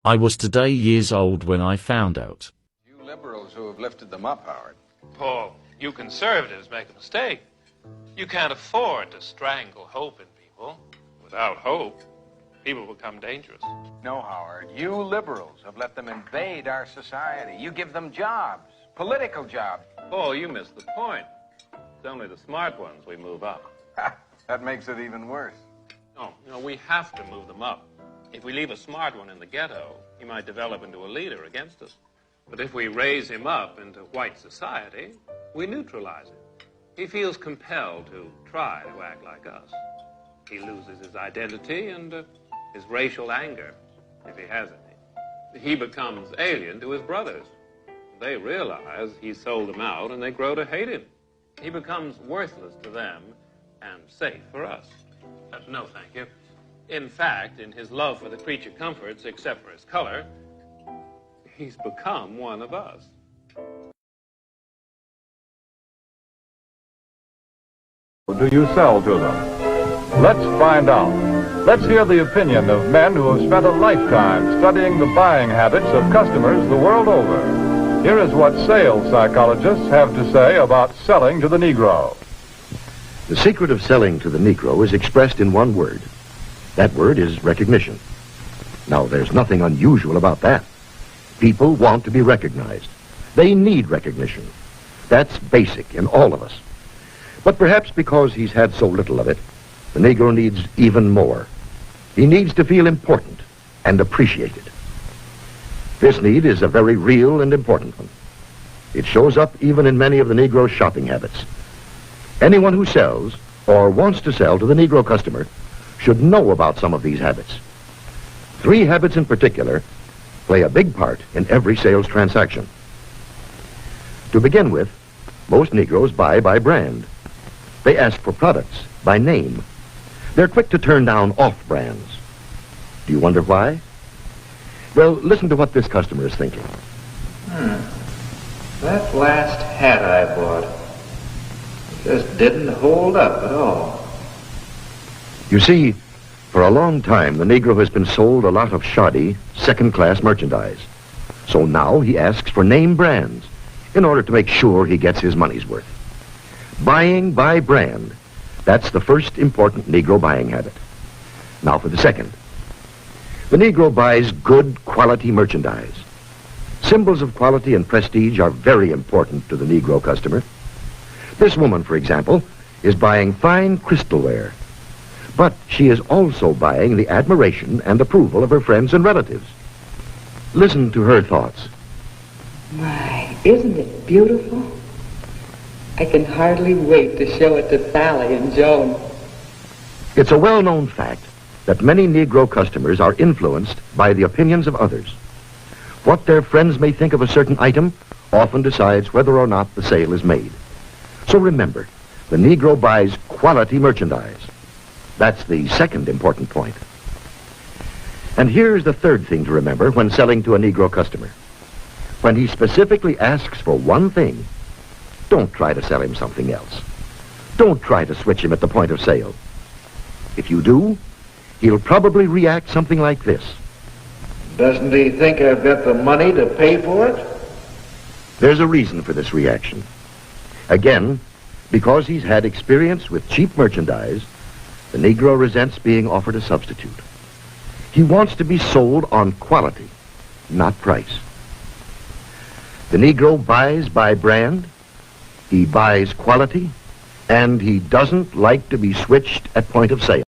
I was today years old when I found out. You liberals who have lifted them up, Howard. Paul, you conservatives make a mistake. You can't afford to strangle hope in people. Without hope, people become dangerous. No, Howard. You liberals have let them invade our society. You give them jobs, political jobs. Paul, you missed the point. It's only the smart ones we move up. That makes it even worse. No, we have to move them up. If we leave a smart one in the ghetto, he might develop into a leader against us. But if we raise him up into white society, we neutralize him. He feels compelled to try to act like us. He loses his identity and his racial anger, if he has any. He becomes alien to his brothers. They realize he sold them out, and they grow to hate him. He becomes worthless to them and safe for us. No, thank you. In fact, in his love for the creature comforts, except for his color, he's become one of us. Do you sell to them? Let's find out. Let's hear the opinion of men who have spent a lifetime studying the buying habits of customers the world over. Here is what sales psychologists have to say about selling to the Negro. The secret of selling to the Negro is expressed in one word. That word is recognition. Now, there's nothing unusual about that. People want to be recognized. They need recognition. That's basic in all of us. But perhaps because he's had so little of it, the Negro needs even more. He needs to feel important and appreciated. This need is a very real and important one. It shows up even in many of the Negro's shopping habits. Anyone who sells or wants to sell to the Negro customer should know about some of these habits. 3 habits in particular play a big part in every sales transaction. To begin with, most Negroes buy by brand. They ask for products by name. They're quick to turn down off-brands. Do you wonder why? Well, listen to what this customer is thinking. That last hat I bought just didn't hold up at all. You see, for a long time, the Negro has been sold a lot of shoddy, second-class merchandise. So now he asks for name brands in order to make sure he gets his money's worth. Buying by brand, that's the first important Negro buying habit. Now for the second. The Negro buys good quality merchandise. Symbols of quality and prestige are very important to the Negro customer. This woman, for example, is buying fine crystalware. But she is also buying the admiration and approval of her friends and relatives. Listen to her thoughts. My, isn't it beautiful? I can hardly wait to show it to Sally and Joan. It's a well-known fact that many Negro customers are influenced by the opinions of others. What their friends may think of a certain item often decides whether or not the sale is made. So remember, the Negro buys quality merchandise. That's the second important point. And here's the third thing to remember when selling to a Negro customer. When he specifically asks for one thing, don't try to sell him something else. Don't try to switch him at the point of sale. If you do, he'll probably react something like this. Doesn't he think I've got the money to pay for it? There's a reason for this reaction. Again, because he's had experience with cheap merchandise, the Negro resents being offered a substitute. He wants to be sold on quality, not price. The Negro buys by brand, he buys quality, and he doesn't like to be switched at point of sale.